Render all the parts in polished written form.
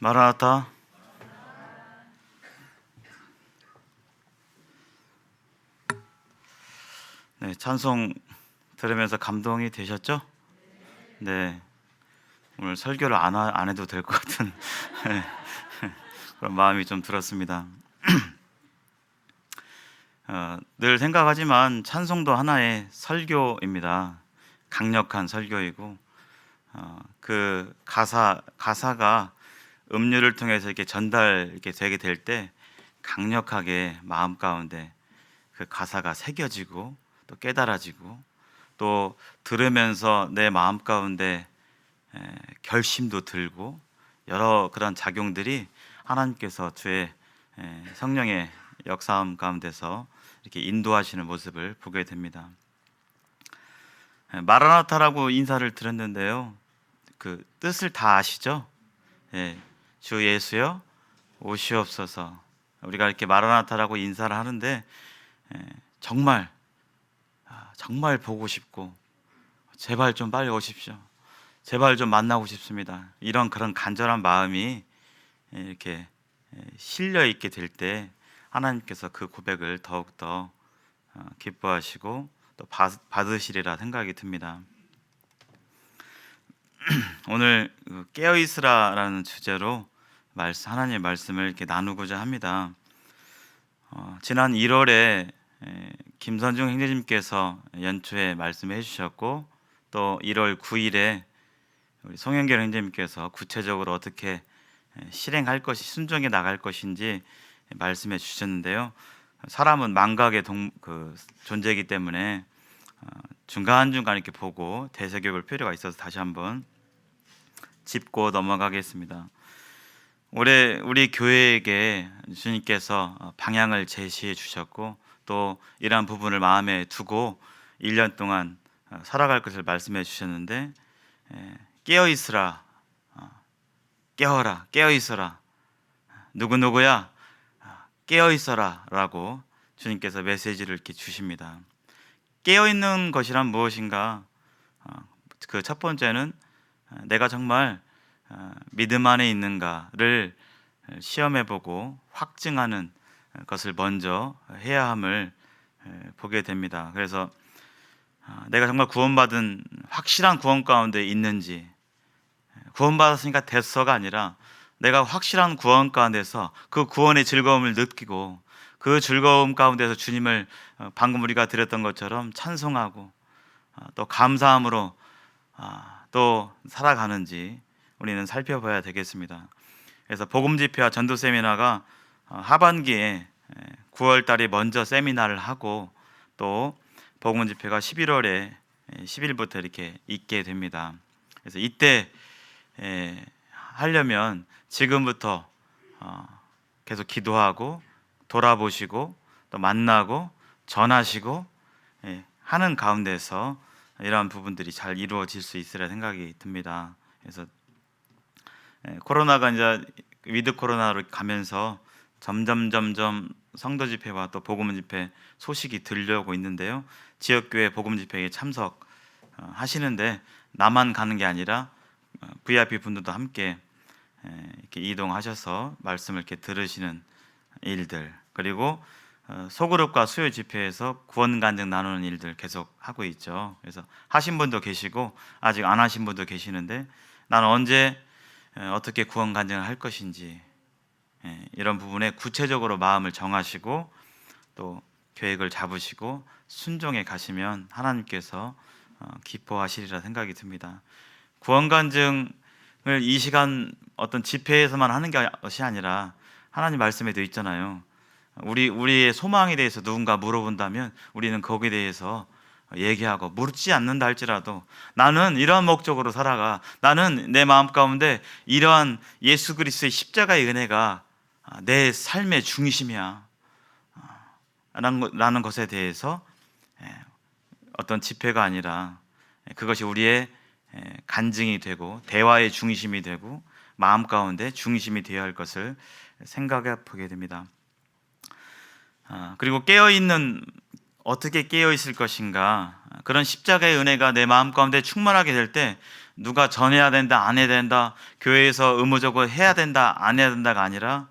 마라나타. 네, 찬송 들으면서 감동이 되셨죠? 네, 오늘 설교를 안 해도 될 것 같은 네, 그런 마음이 좀 들었습니다. 늘 생각하지만 찬송도 하나의 설교입니다. 강력한 설교이고, 그 가사가 음률을 통해서 이렇게 이렇게 되게 될 때 강력하게 마음 가운데 그 가사가 새겨지고 또 깨달아지고, 또 들으면서 내 마음 가운데 결심도 들고, 여러 그런 작용들이 하나님께서 주의 성령의 역사함 가운데서 이렇게 인도하시는 모습을 보게 됩니다. 마라나타라고 인사를 드렸는데요, 그 뜻을 다 아시죠? 주 예수여 오시옵소서. 우리가 이렇게 마라나타라고 인사를 하는데, 정말 정말 보고 싶고, 제발 좀 빨리 오십시오, 제발 좀 만나고 싶습니다, 이런 그런 간절한 마음이 이렇게 실려 있게 될 때 하나님께서 그 고백을 더욱더 기뻐하시고 또 받으시리라 생각이 듭니다. 오늘 깨어 있으라라는 주제로 하나님의 말씀을 이렇게 나누고자 합니다. 지난 1월에 김선중 행제님께서 연초에 말씀해 주셨고, 또 1월 9일에 우리 송영길 행제님께서 구체적으로 어떻게 실행할 것이, 순종해 나갈 것인지 말씀해 주셨는데요. 사람은 망각의 존재이기 때문에 중간중간 이렇게 보고 되새겨볼 필요가 있어서 다시 한번 짚고 넘어가겠습니다. 올해 우리 교회에게 주님께서 방향을 제시해 주셨고, 또 이러한 부분을 마음에 두고 1년 동안 살아갈 것을 말씀해 주셨는데, 깨어 있으라, 깨어라, 깨어 있어라, 누구누구야 깨어 있어라 라고 주님께서 메시지를 이렇게 주십니다. 깨어 있는 것이란 무엇인가? 그 첫 번째는 내가 정말 믿음 안에 있는가를 시험해보고 확증하는 것을 먼저 해야 함을 보게 됩니다. 그래서 내가 정말 구원받은 확실한 구원 가운데 있는지, 구원받았으니까 됐어가 아니라 내가 확실한 구원 가운데서 그 구원의 즐거움을 느끼고, 그 즐거움 가운데서 주님을 방금 우리가 드렸던 것처럼 찬송하고 또 감사함으로 또 살아가는지 우리는 살펴봐야 되겠습니다. 그래서 복음 집회와 전도 세미나가 하반기에 9월 달에 먼저 세미나를 하고, 또 복음 집회가 11월에 10일부터 이렇게 있게 됩니다. 그래서 이때 하려면 지금부터 계속 기도하고 돌아보시고 또 만나고 전하시고 하는 가운데서 이러한 부분들이 잘 이루어질 수 있으리라 생각이 듭니다. 그래서 코로나가 이제 위드 코로나로 가면서 점점 성도 집회와 또 복음 집회 소식이 들려오고 있는데요, 지역교회 복음 집회에 참석하시는데 나만 가는 게 아니라 VIP 분들도 함께 이렇게 이동하셔서 말씀을 이렇게 들으시는 일들, 그리고 소그룹과 수요 집회에서 구원 간증 나누는 일들 계속 하고 있죠. 그래서 하신 분도 계시고 아직 안 하신 분도 계시는데, 나는 언제 어떻게 구원 간증을 할 것인지 이런 부분에 구체적으로 마음을 정하시고 또 계획을 잡으시고 순종해 가시면 하나님께서 기뻐하시리라 생각이 듭니다. 구원 간증을 이 시간 어떤 집회에서만 하는 것이 아니라 하나님 말씀에도 있잖아요. 우리의 소망에 대해서 누군가 물어본다면 우리는 거기에 대해서 얘기하고, 묻지 않는다 할지라도 나는 이러한 목적으로 살아가, 나는 내 마음 가운데 이러한 예수 그리스도의 십자가의 은혜가 내 삶의 중심이야 라는 것에 대해서 어떤 집회가 아니라 그것이 우리의 간증이 되고 대화의 중심이 되고 마음 가운데 중심이 되어야 할 것을 생각해 보게 됩니다. 그리고 깨어있는 어떻게 깨어 있을 것인가? 그런 십자가의 은혜가 내 마음 가운데 충만하게 될 때 누가 전해야 된다, 안 해야 된다, 교회에서 의무적으로 해야 된다, 안 해야 된다가 아니라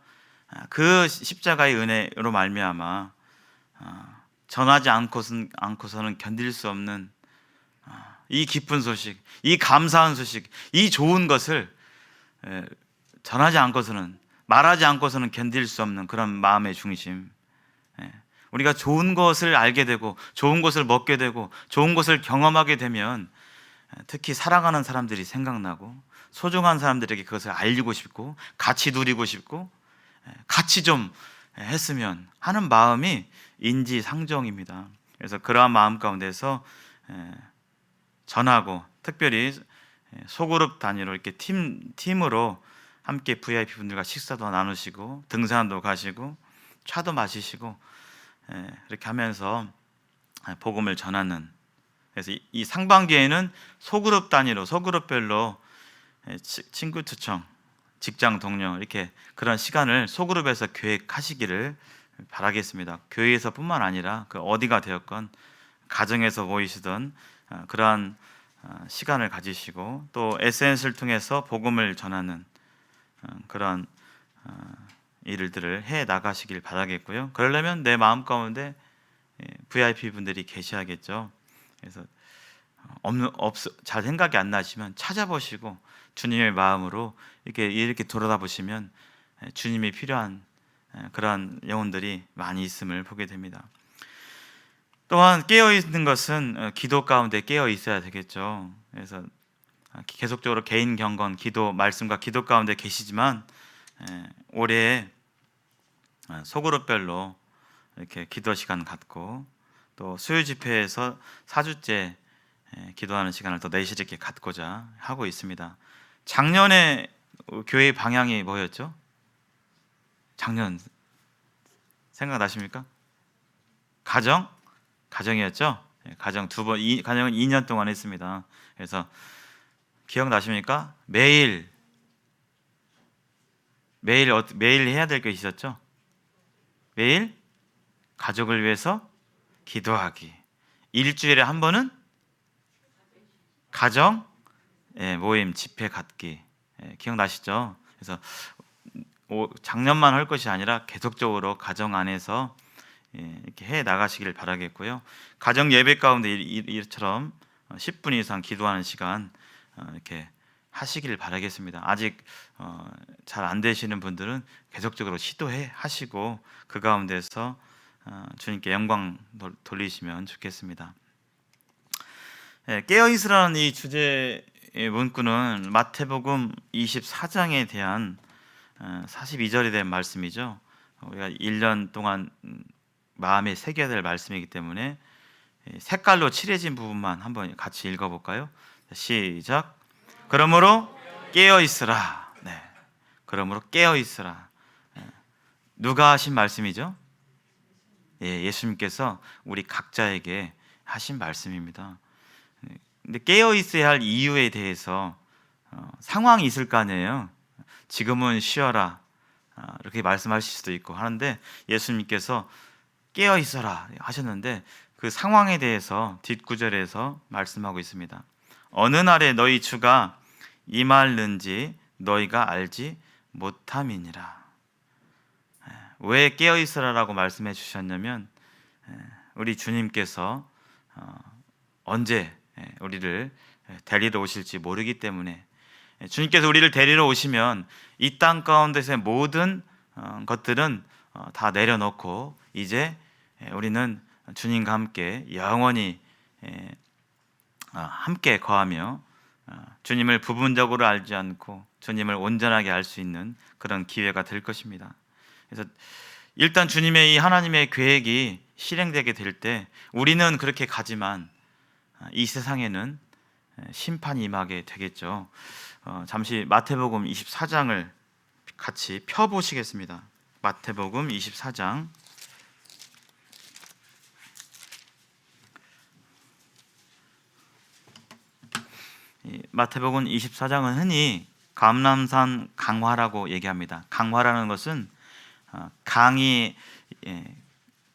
그 십자가의 은혜로 말미암아 전하지 않고서는 견딜 수 없는 이 기쁜 소식, 이 감사한 소식, 이 좋은 것을 전하지 않고서는, 말하지 않고서는 견딜 수 없는 그런 마음의 중심. 우리가 좋은 것을 알게 되고 좋은 것을 먹게 되고 좋은 것을 경험하게 되면 특히 사랑하는 사람들이 생각나고 소중한 사람들에게 그것을 알리고 싶고 같이 누리고 싶고 같이 좀 했으면 하는 마음이 인지상정입니다. 그래서 그러한 마음 가운데서 전하고, 특별히 소그룹 단위로 이렇게 팀으로 함께 VIP 분들과 식사도 나누시고 등산도 가시고 차도 마시시고 이렇게 하면서 복음을 전하는, 그래서 이 상반기에는 소그룹 단위로, 소그룹별로 친구 초청, 직장 동료, 이렇게 그런 시간을 소그룹에서 계획하시기를 바라겠습니다. 교회에서뿐만 아니라 그 어디가 되었건 가정에서 모이시던 그러한 시간을 가지시고, 또 SNS를 통해서 복음을 전하는 그런 일들을 해 나가시길 바라겠고요. 그러려면 내 마음 가운데 VIP 분들이 계셔야겠죠. 그래서 잘 생각이 안 나시면 찾아보시고 주님의 마음으로 이렇게 돌아다보시면 주님이 필요한 그러한 영혼들이 많이 있음을 보게 됩니다. 또한 깨어 있는 것은 기도 가운데 깨어 있어야 되겠죠. 그래서 계속적으로 개인 경건, 기도, 말씀과 기도 가운데 계시지만 올해 소그룹별로 이렇게 기도 시간 갖고, 또 수요 집회에서 4주째 기도하는 시간을 더 내실있게 갖고자 하고 있습니다. 작년에 교회 방향이 뭐였죠? 작년 생각나십니까? 가정이었죠. 가정은 2년 동안 했습니다. 그래서 기억나십니까? 매일 해야 될 게 있었죠. 매일 가족을 위해서 기도하기. 일주일에 한 번은 가정 모임 집회 갖기. 기억나시죠? 그래서 작년만 할 것이 아니라 계속적으로 가정 안에서 이렇게 해 나가시길 바라겠고요. 가정 예배 가운데 이처럼 10분 이상 기도하는 시간 이렇게 하시길 바라겠습니다. 아직 잘 안 되시는 분들은 계속적으로 시도해 하시고 그 가운데서 주님께 영광 돌리시면 좋겠습니다. 깨어 있으라는 이 주제의 문구는 마태복음 24장에 대한 42절에 대한 말씀이죠. 우리가 1년 동안 마음에 새겨야 될 말씀이기 때문에 색깔로 칠해진 부분만 한번 같이 읽어볼까요? 시작. 그러므로 깨어 있으라. 네. 그러므로 깨어 있으라. 누가 하신 말씀이죠? 예수님께서 우리 각자에게 하신 말씀입니다. 근데 깨어 있어야 할 이유에 대해서 상황이 있을 거 아니에요. 지금은 쉬어라 이렇게 말씀하실 수도 있고 하는데, 예수님께서 깨어 있어라 하셨는데 그 상황에 대해서 뒷구절에서 말씀하고 있습니다. 어느 날에 너희 주가 임할는지 너희가 알지 못함이니라. 왜 깨어 있으라라고 말씀해 주셨냐면 우리 주님께서 언제 우리를 데리러 오실지 모르기 때문에, 주님께서 우리를 데리러 오시면 이 땅 가운데서의 모든 것들은 다 내려놓고 이제 우리는 주님과 함께 영원히 함께 거하며 주님을 부분적으로 알지 않고 주님을 온전하게 알 수 있는 그런 기회가 될 것입니다. 그래서 일단 주님의 이 하나님의 계획이 실행되게 될 때 우리는 그렇게 가지만 이 세상에는 심판이 임하게 되겠죠. 잠시 마태복음 24장을 같이 펴보시겠습니다. 마태복음 24장 마태복음 24장은 흔히 감람산 강화라고 얘기합니다. 강화라는 것은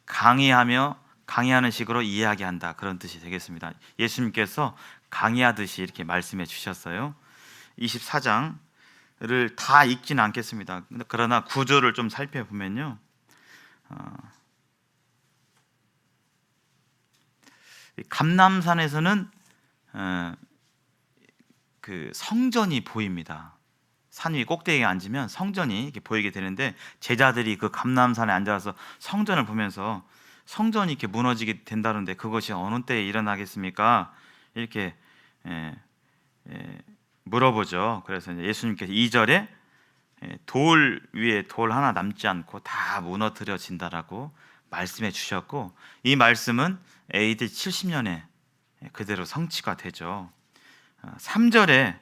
강의하며 강의하는 식으로 이야기한다, 그런 뜻이 되겠습니다. 예수님께서 강의하듯이 이렇게 말씀해 주셨어요. 24장을 다 읽지는 않겠습니다. 그러나 구조를 좀 살펴보면요, 감람산에서는 그 성전이 보입니다. 산 위 꼭대기에 앉으면 성전이 이렇게 보이게 되는데, 제자들이 그 감람산에 앉아서 성전을 보면서 성전이 이렇게 무너지게 된다는데 그것이 어느 때에 일어나겠습니까? 이렇게 물어보죠. 그래서 예수님께서 2절에 돌 위에 돌 하나 남지 않고 다 무너뜨려진다라고 말씀해 주셨고, 이 말씀은 AD 70년에 그대로 성취가 되죠. 3절에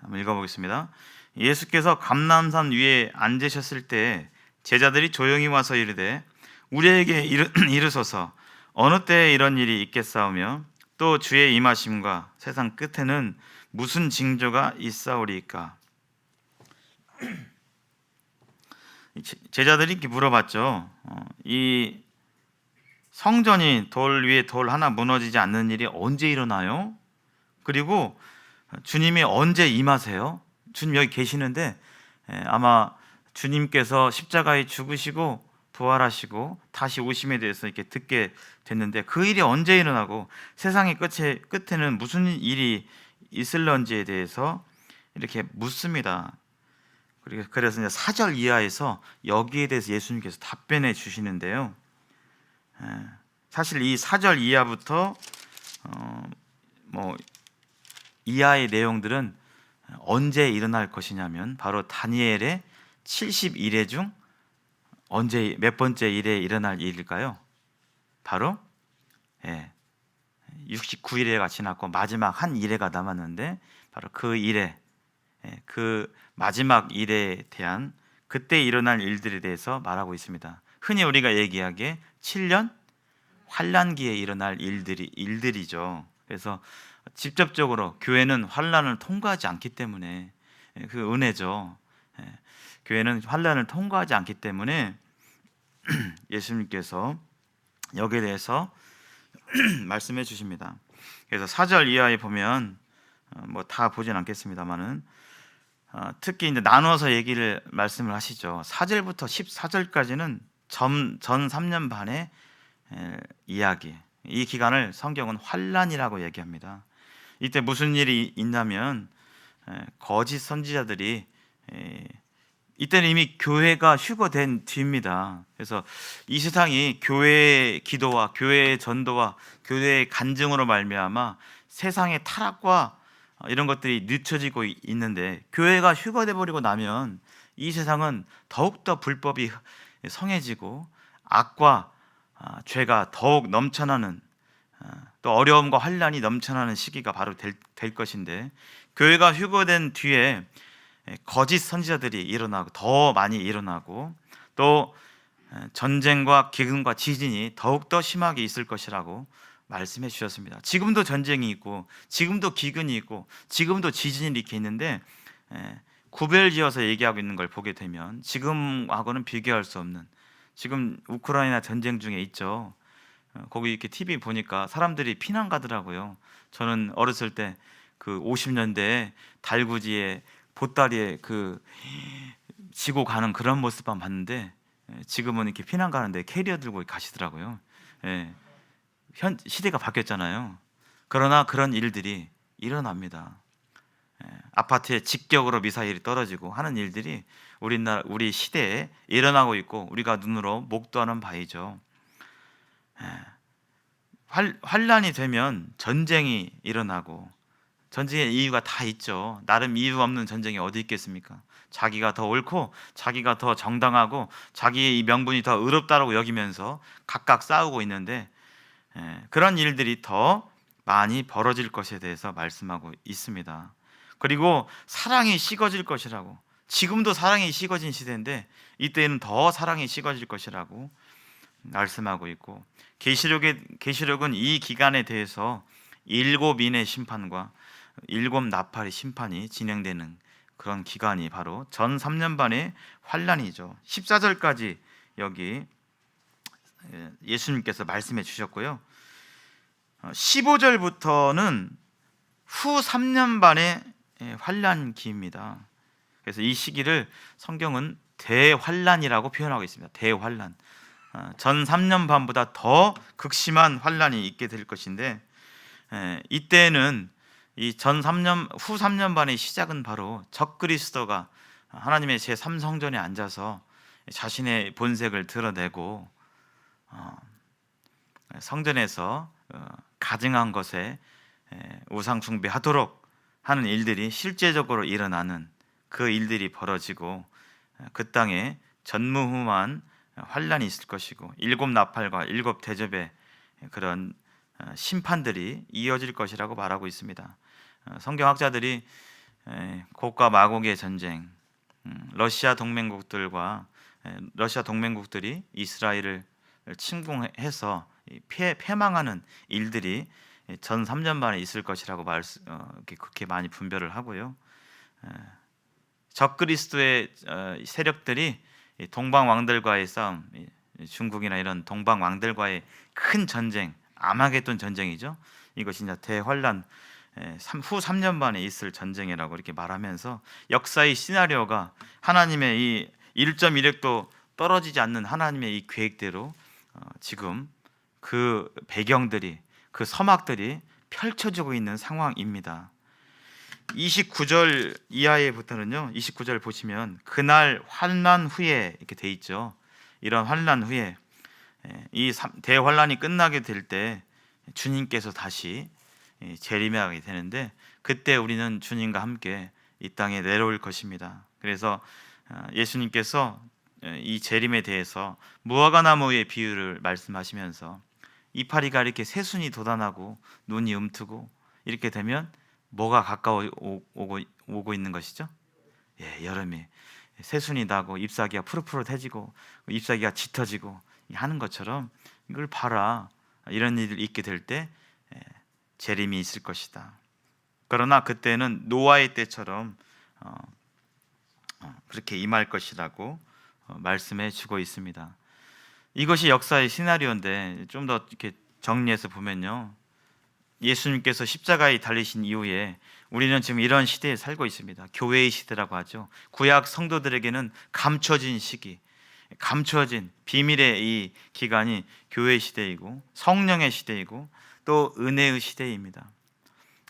한번 읽어보겠습니다. 예수께서 감람산 위에 앉으셨을 때 제자들이 조용히 와서 이르되 우리에게 이르소서 어느 때에 이런 일이 있겠사오며 또 주의 임하심과 세상 끝에는 무슨 징조가 있사오리이까. 제자들이 이렇게 물어봤죠. 이 성전이 돌 위에 돌 하나 무너지지 않는 일이 언제 일어나요? 그리고 주님이 언제 임하세요? 주님 여기 계시는데 아마 주님께서 십자가에 죽으시고 부활하시고 다시 오심에 대해서 이렇게 듣게 됐는데 그 일이 언제 일어나고 세상의 끝에는 무슨 일이 있을런지에 대해서 이렇게 묻습니다. 그래서 이제 4절 이하에서 여기에 대해서 예수님께서 답변해 주시는데요. 사실 이 4절 이하부터 이하의 내용들은 언제 일어날 것이냐면 바로 다니엘의 71회 중 언제 몇 번째 일에 일어날 일일까요? 바로 69일회가 지났고 마지막 한 일회가 남았는데 바로 그 일회, 그 마지막 일에 대한 그때 일어날 일들에 대해서 말하고 있습니다. 흔히 우리가 얘기하기에 7년 환란기에 일어날 일들이죠. 그래서 직접적으로 교회는 환란을 통과하지 않기 때문에 그 은혜죠. 교회는 환란을 통과하지 않기 때문에 예수님께서 여기에 대해서 말씀해 주십니다. 그래서 4절 이하에 보면 다 보진 않겠습니다만은 특히 이제 나누어서 말씀을 하시죠. 4절부터 14절까지는 전 3년 반의 이야기. 이 기간을 성경은 환란이라고 얘기합니다. 이때 무슨 일이 있냐면 거짓 선지자들이 이때는 이미 교회가 휴거된 뒤입니다. 그래서 이 세상이 교회의 기도와 교회의 전도와 교회의 간증으로 말미암아 세상의 타락과 이런 것들이 늦춰지고 있는데, 교회가 휴거돼 버리고 나면 이 세상은 더욱더 불법이 성해지고 악과 죄가 더욱 넘쳐나는, 또 어려움과 환란이 넘쳐나는 시기가 바로 될 것인데, 교회가 휴거된 뒤에 거짓 선지자들이 일어나고 더 많이 일어나고 또 전쟁과 기근과 지진이 더욱더 심하게 있을 것이라고 말씀해 주셨습니다. 지금도 전쟁이 있고 지금도 기근이 있고 지금도 지진이 이렇게 있는데 구별지어서 얘기하고 있는 걸 보게 되면 지금하고는 비교할 수 없는, 지금 우크라이나 전쟁 중에 있죠. 거기 이렇게 TV 보니까 사람들이 피난 가더라고요. 저는 어렸을 때 그 50년대에 달구지에 보따리에 그 지고 가는 그런 모습만 봤는데 지금은 이렇게 피난 가는데 캐리어 들고 가시더라고요. 시대가 바뀌었잖아요. 그러나 그런 일들이 일어납니다. 아파트에 직격으로 미사일이 떨어지고 하는 일들이 우리 시대에 일어나고 있고 우리가 눈으로 목도하는 바이죠. 환란이 되면 전쟁이 일어나고, 전쟁의 이유가 다 있죠. 나름 이유 없는 전쟁이 어디 있겠습니까? 자기가 더 옳고 자기가 더 정당하고 자기의 이 명분이 더 의롭다라고 여기면서 각각 싸우고 있는데 그런 일들이 더 많이 벌어질 것에 대해서 말씀하고 있습니다. 그리고 사랑이 식어질 것이라고, 지금도 사랑이 식어진 시대인데 이때는 더 사랑이 식어질 것이라고 말씀하고 있고, 계시록은 이 기간에 대해서 7인의 심판과 7나팔의 심판이 진행되는 그런 기간이 바로 전 3년 반의 환란이죠. 14절까지 여기 예수님께서 말씀해 주셨고요. 15절부터는 후 3년 반의 환난기입니다. 그래서 이 시기를 성경은 대환난이라고 표현하고 있습니다. 대환난. 전 3년 반보다 더 극심한 환난이 있게 될 것인데, 이때는 이 전 3년 후 3년 반의 시작은 바로 적그리스도가 하나님의 제3성전에 앉아서 자신의 본색을 드러내고 성전에서 가증한 것에 우상 숭배하도록 하는 일들이 실제적으로 일어나는 그 일들이 벌어지고, 그 땅에 전무후무한 환란이 있을 것이고, 일곱 나팔과 일곱 대접의 그런 심판들이 이어질 것이라고 말하고 있습니다. 성경학자들이 곡과 마곡의 전쟁, 러시아 동맹국들이 이스라엘을 침공해서 패망하는 일들이 전 3년 반에 있을 것이라고 그렇게 많이 분별을 하고요. 적그리스도의 세력들이 동방 왕들과의 싸움, 중국이나 이런 동방 왕들과의 큰 전쟁, 아마겟돈 전쟁이죠. 이것이 이제 대환란 후 3년 반에 있을 전쟁이라고 이렇게 말하면서 역사의 시나리오가 하나님의 이 1.1획도 떨어지지 않는 하나님의 이 계획대로 지금 그 배경들이, 그 서막들이 펼쳐지고 있는 상황입니다. 29절 이하에부터는요, 29절 보시면 그날 환난 후에 이렇게 돼 있죠. 이런 환난 후에 이 대환란이 끝나게 될 때 주님께서 다시 재림하게 되는데, 그때 우리는 주님과 함께 이 땅에 내려올 것입니다. 그래서 예수님께서 이 재림에 대해서 무화과나무의 비유를 말씀하시면서 이파리가 이렇게 새순이 돋아나고 눈이 움트고 이렇게 되면 뭐가 가까워 오고 있는 것이죠? 여름이 새순이 나고 잎사귀가 푸릇푸릇해지고 잎사귀가 짙어지고 하는 것처럼 이걸 봐라, 이런 일이 있게 될 때 재림이 있을 것이다. 그러나 그때는 노아의 때처럼 그렇게 임할 것이라고 말씀해 주고 있습니다. 이것이 역사의 시나리오인데, 좀 더 이렇게 정리해서 보면요, 예수님께서 십자가에 달리신 이후에 우리는 지금 이런 시대에 살고 있습니다. 교회의 시대라고 하죠. 구약 성도들에게는 감춰진 시기, 감춰진 비밀의 이 기간이 교회의 시대이고 성령의 시대이고 또 은혜의 시대입니다.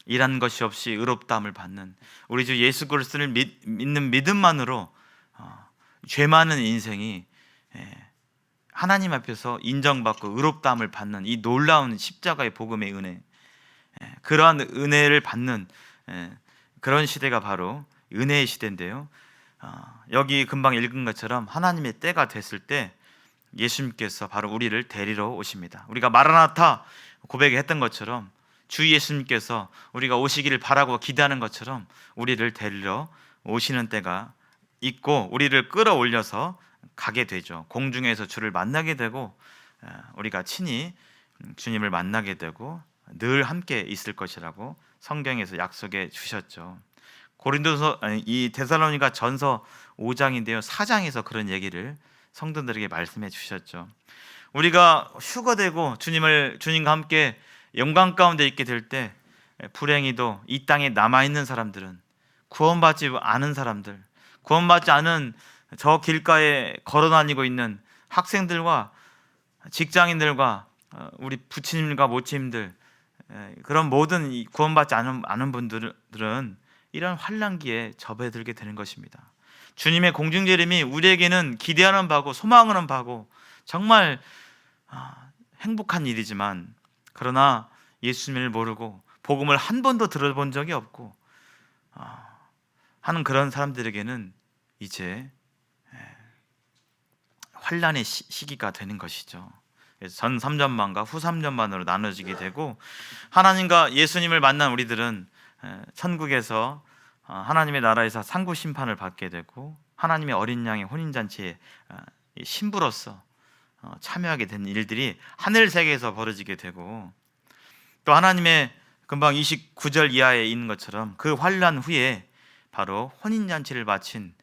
일한 것이 없이 의롭다함을 받는 우리 주 예수 그리스도를 믿는 믿음만으로 죄 많은 인생이 하나님 앞에서 인정받고 의롭다함을 받는 이 놀라운 십자가의 복음의 은혜, 그러한 은혜를 받는 그런 시대가 바로 은혜의 시대인데요. 여기 금방 읽은 것처럼 하나님의 때가 됐을 때 예수님께서 바로 우리를 데리러 오십니다. 우리가 마라나타 고백했던 것처럼 주 예수님께서 우리가 오시기를 바라고 기대하는 것처럼 우리를 데리러 오시는 때가 있고, 우리를 끌어올려서 가게 되죠. 공중에서 주를 만나게 되고 우리가 친히 주님을 만나게 되고 늘 함께 있을 것이라고 성경에서 약속해 주셨죠. 이 데살로니가 전서 5장인데요, 4장에서 그런 얘기를 성도들에게 말씀해 주셨죠. 우리가 휴거되고 주님과 함께 영광 가운데 있게 될 때 불행히도 이 땅에 남아있는 사람들은, 구원받지 않은 사람들, 구원받지 않은 저 길가에 걸어다니고 있는 학생들과 직장인들과 우리 부친님과 모친님들, 그런 모든 구원받지 않은 분들은 이런 환난기에 접어들게 되는 것입니다. 주님의 공중재림이 우리에게는 기대하는 바고 소망하는 바고 정말 행복한 일이지만, 그러나 예수님을 모르고 복음을 한 번도 들어본 적이 없고 하는 그런 사람들에게는 이제 환난의 시기가 되는 것이죠. 그래서 전 3년만과 후 3년만으로 나눠지게 되고, 하나님과 예수님을 만난 우리들은 천국에서 하나님의 나라에서 상고 심판을 받게 되고, 하나님의 어린 양의 혼인잔치에 신부로서 참여하게 된 일들이 하늘 세계에서 벌어지게 되고, 또 하나님의 금방 29절 이하에 있는 것처럼 그 환난 후에 바로 혼인잔치를 마친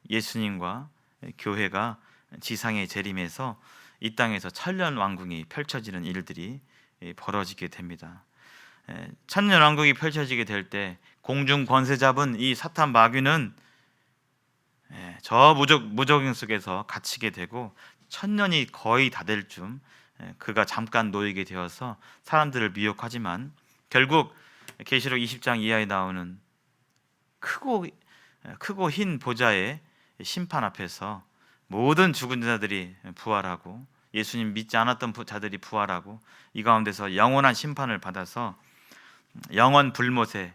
예수님과 교회가 지상의 재림에서 이 땅에서 천년 왕국이 펼쳐지는 일들이 벌어지게 됩니다. 천년 왕국이 펼쳐지게 될 때 공중 권세 잡은 이 사탄 마귀는 저 무적행 속에서 갇히게 되고 천년이 거의 다 될 쯤 그가 잠깐 놓이게 되어서 사람들을 미혹하지만 결국 계시록 20장 이하에 나오는 크고 흰 보좌의 심판 앞에서 모든 죽은 자들이 부활하고 예수님 믿지 않았던 자들이 부활하고 이 가운데서 영원한 심판을 받아서 영원 불못에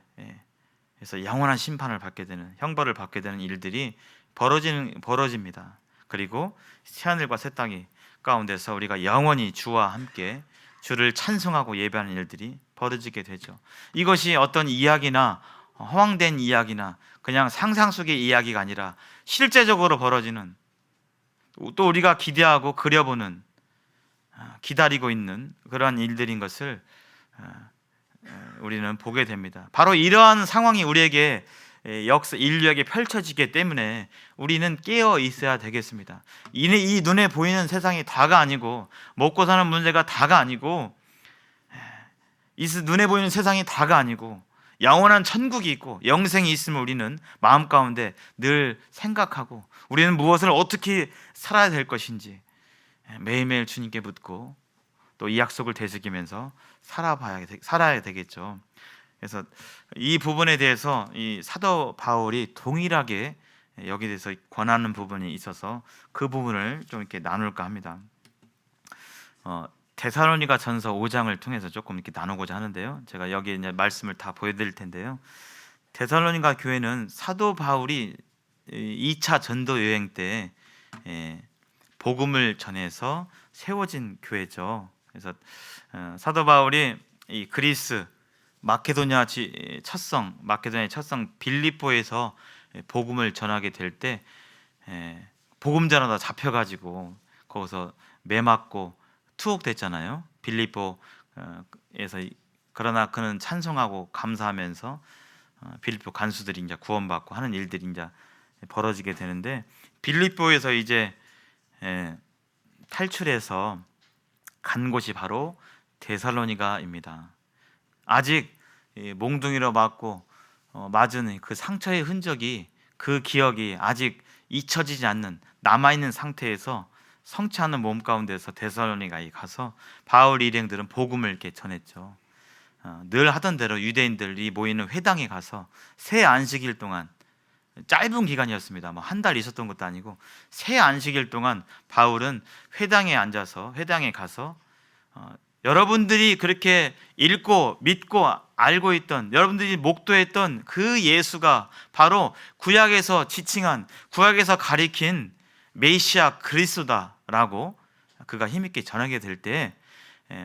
그래서 영원한 심판을 받게 되는 형벌을 받게 되는 일들이 벌어집니다. 그리고 새하늘과 새 땅이 가운데서 우리가 영원히 주와 함께 주를 찬송하고 예배하는 일들이 벌어지게 되죠. 이것이 어떤 이야기나 허황된 이야기나 그냥 상상 속의 이야기가 아니라 실제적으로 벌어지는, 또 우리가 기대하고 그려보는, 기다리고 있는 그러한 일들인 것을 우리는 보게 됩니다. 바로 이러한 상황이 우리에게 인류에게 펼쳐지기 때문에 우리는 깨어 있어야 되겠습니다. 이 눈에 보이는 세상이 다가 아니고, 먹고 사는 문제가 다가 아니고, 이 눈에 보이는 세상이 다가 아니고 영원한 천국이 있고 영생이 있음을 우리는 마음 가운데 늘 생각하고 우리는 무엇을 어떻게 살아야 될 것인지 매일매일 주님께 묻고 또 이 약속을 되새기면서 살아야 되겠죠. 그래서 이 부분에 대해서 이 사도 바울이 동일하게 여기에 대해서 권하는 부분이 있어서 그 부분을 좀 이렇게 나눌까 합니다. 데살로니가 전서 5장을 통해서 조금 이렇게 나누고자 하는데요. 제가 여기 이제 말씀을 다 보여드릴 텐데요. 데살로니가 교회는 사도 바울이 2차 전도 여행 때 복음을 전해서 세워진 교회죠. 그래서 사도 바울이 이 그리스 마케도니아의 첫성 빌립보에서 복음을 전하게 될 때 복음 전하다 잡혀가지고 거기서 매 맞고 투옥됐잖아요. 빌립보에서. 그러나 그는 찬송하고 감사하면서 빌립보 간수들이 이제 구원받고 하는 일들이 이제 벌어지게 되는데, 빌립보에서 이제 탈출해서 간 곳이 바로 데살로니가입니다. 아직 몽둥이로 맞고 맞은 그 상처의 흔적이, 그 기억이 아직 잊혀지지 않는 남아있는 상태에서 성치 않은 몸 가운데서 데살로니가에 가서 바울 일행들은 복음을 이렇게 전했죠. 늘 하던 대로 유대인들이 모이는 회당에 가서 새 안식일 동안, 짧은 기간이었습니다. 뭐 한 달 있었던 것도 아니고 새 안식일 동안 바울은 회당에 가서 여러분들이 그렇게 읽고 믿고 알고 있던, 여러분들이 목도했던 그 예수가 바로 구약에서 지칭한, 구약에서 가리킨 메시아 그리스도다라고 그가 힘있게 전하게 될 때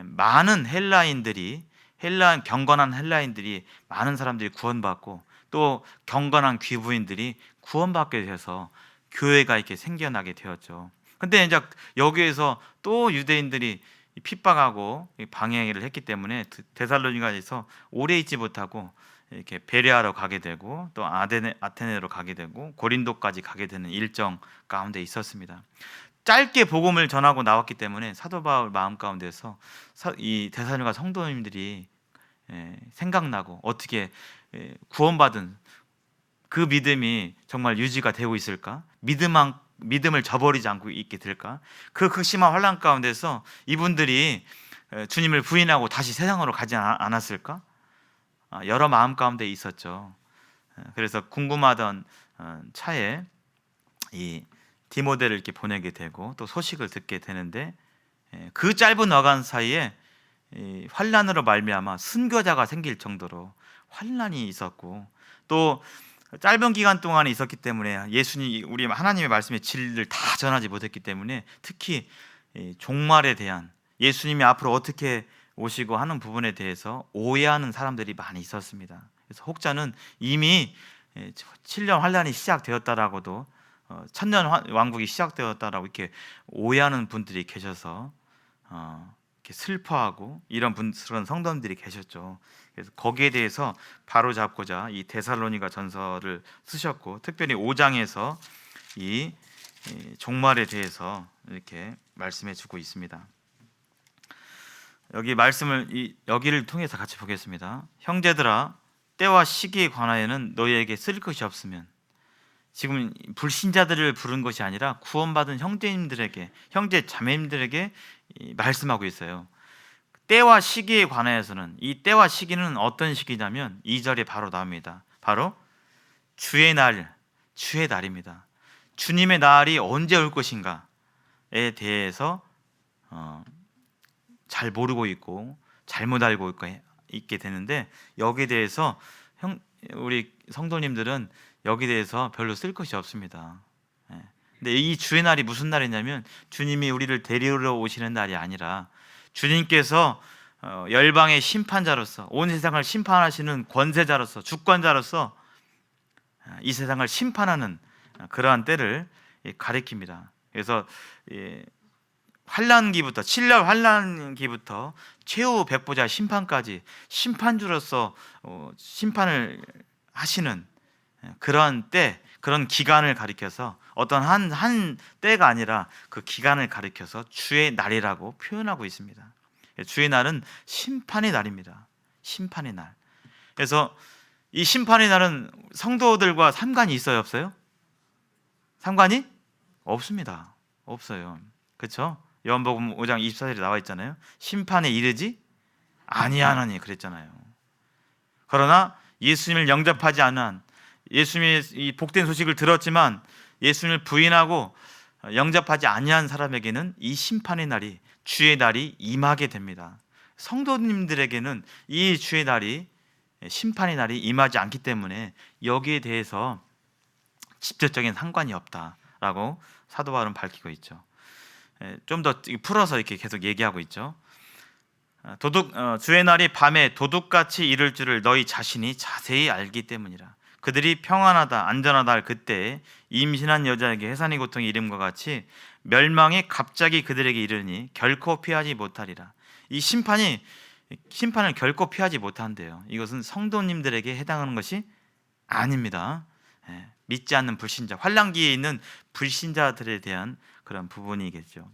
많은 경건한 헬라인들이, 많은 사람들이 구원받고 또 경건한 귀부인들이 구원받게 돼서 교회가 이렇게 생겨나게 되었죠. 근데 이제 여기에서 또 유대인들이 핍박하고 방해를 했기 때문에 데살로니가에서 오래 있지 못하고 이렇게 베레아로 가게 되고 또 아테네로 가게 되고 고린도까지 가게 되는 일정 가운데 있었습니다. 짧게 복음을 전하고 나왔기 때문에 사도 바울 마음 가운데서 이 데살로니가 성도님들이 생각나고 어떻게 구원받은 그 믿음이 정말 유지가 되고 있을까? 믿음을 저버리지 않고 있게 될까? 그 극심한 환난 가운데서 이분들이 주님을 부인하고 다시 세상으로 가지 않았을까? 여러 마음 가운데 있었죠. 그래서 궁금하던 차에 이 디모데를 이렇게 보내게 되고 또 소식을 듣게 되는데, 그 짧은 어간 사이에 환난으로 말미암아 순교자가 생길 정도로 환난이 있었고, 또 짧은 기간 동안에 있었기 때문에 예수님, 우리 하나님의 말씀의 진리를 다 전하지 못했기 때문에 특히 종말에 대한, 예수님이 앞으로 어떻게 오시고 하는 부분에 대해서 오해하는 사람들이 많이 있었습니다. 그래서 혹자는 이미 7년 환란이 시작되었다라고도, 천년 왕국이 시작되었다라고 이렇게 오해하는 분들이 계셔서 이렇게 슬퍼하고 이런 그런 성도님들이 계셨죠. 그래서 거기에 대해서 바로잡고자 이 데살로니가 전서를 쓰셨고, 특별히 5장에서 이 종말에 대해서 이렇게 말씀해 주고 있습니다. 여기 말씀을 여기를 통해서 같이 보겠습니다. 형제들아, 때와 시기에 관하여는 너희에게 쓸 것이 없으면, 지금 불신자들을 부른 것이 아니라 구원받은 형제님들에게, 형제 자매님들에게 말씀하고 있어요. 때와 시기에 관하여서는, 이 때와 시기는 어떤 시기냐면 2절에 바로 나옵니다. 바로 주의 날, 주의 날입니다. 주님의 날이 언제 올 것인가에 대해서 잘 모르고 있고 잘못 알고 있게 되는데, 여기에 대해서 우리 성도님들은 여기에 대해서 별로 쓸 것이 없습니다. 근데 이 주의 날이 무슨 날이냐면 주님이 우리를 데리러 오시는 날이 아니라 주님께서 열방의 심판자로서, 온 세상을 심판하시는 권세자로서, 주권자로서 이 세상을 심판하는 그러한 때를 가리킵니다. 그래서 환란기부터, 7년 환란기부터 최후 백보자 심판까지 심판주로서 심판을 하시는 그런 때, 그런 기간을 가리켜서, 어떤 한 때가 아니라 그 기간을 가리켜서 주의 날이라고 표현하고 있습니다. 주의 날은 심판의 날입니다. 심판의 날. 그래서 이 심판의 날은 성도들과 상관이 있어요, 없어요? 상관이 없습니다. 없어요. 그렇죠? 요한복음 5장 24절에 나와 있잖아요. 심판에 이르지 아니하노니 그랬잖아요. 그러나 예수님을 영접하지 않은, 예수님의 이 복된 소식을 들었지만 예수님을 부인하고 영접하지 아니한 사람에게는 이 심판의 날이, 주의 날이 임하게 됩니다. 성도님들에게는 이 주의 날이, 심판의 날이 임하지 않기 때문에 여기에 대해서 직접적인 상관이 없다라고 사도 바울은 밝히고 있죠. 좀 더 풀어서 이렇게 계속 얘기하고 있죠. 주의 날이 밤에 도둑같이 이를 줄을 너희 자신이 자세히 알기 때문이라. 그들이 평안하다 안전하다 할 그때에 임신한 여자에게 해산의 고통이 이름과 같이 멸망이 갑자기 그들에게 이르니 결코 피하지 못하리라. 이 심판을 결코 피하지 못한대요. 이것은 성도님들에게 해당하는 것이 아닙니다. 믿지 않는 불신자, 환란기에 있는 불신자들에 대한 그런 부분이겠죠.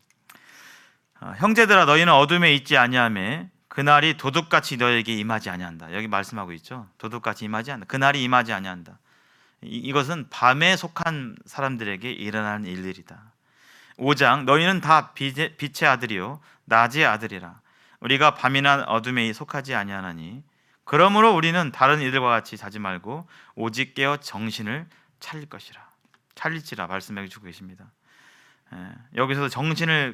형제들아, 너희는 어둠에 있지 아니하며 그날이 도둑같이 너에게 임하지 아니한다. 여기 말씀하고 있죠. 도둑같이 임하지 않는다. 그날이 임하지 아니한다. 이것은 밤에 속한 사람들에게 일어나는 일들이다. 5장, 너희는 다 빛의 아들이요 낮의 아들이라. 우리가 밤이나 어둠에 속하지 아니하나니 그러므로 우리는 다른 이들과 같이 자지 말고 오직 깨어 정신을 차릴지라 말씀해 주고 계십니다. 여기서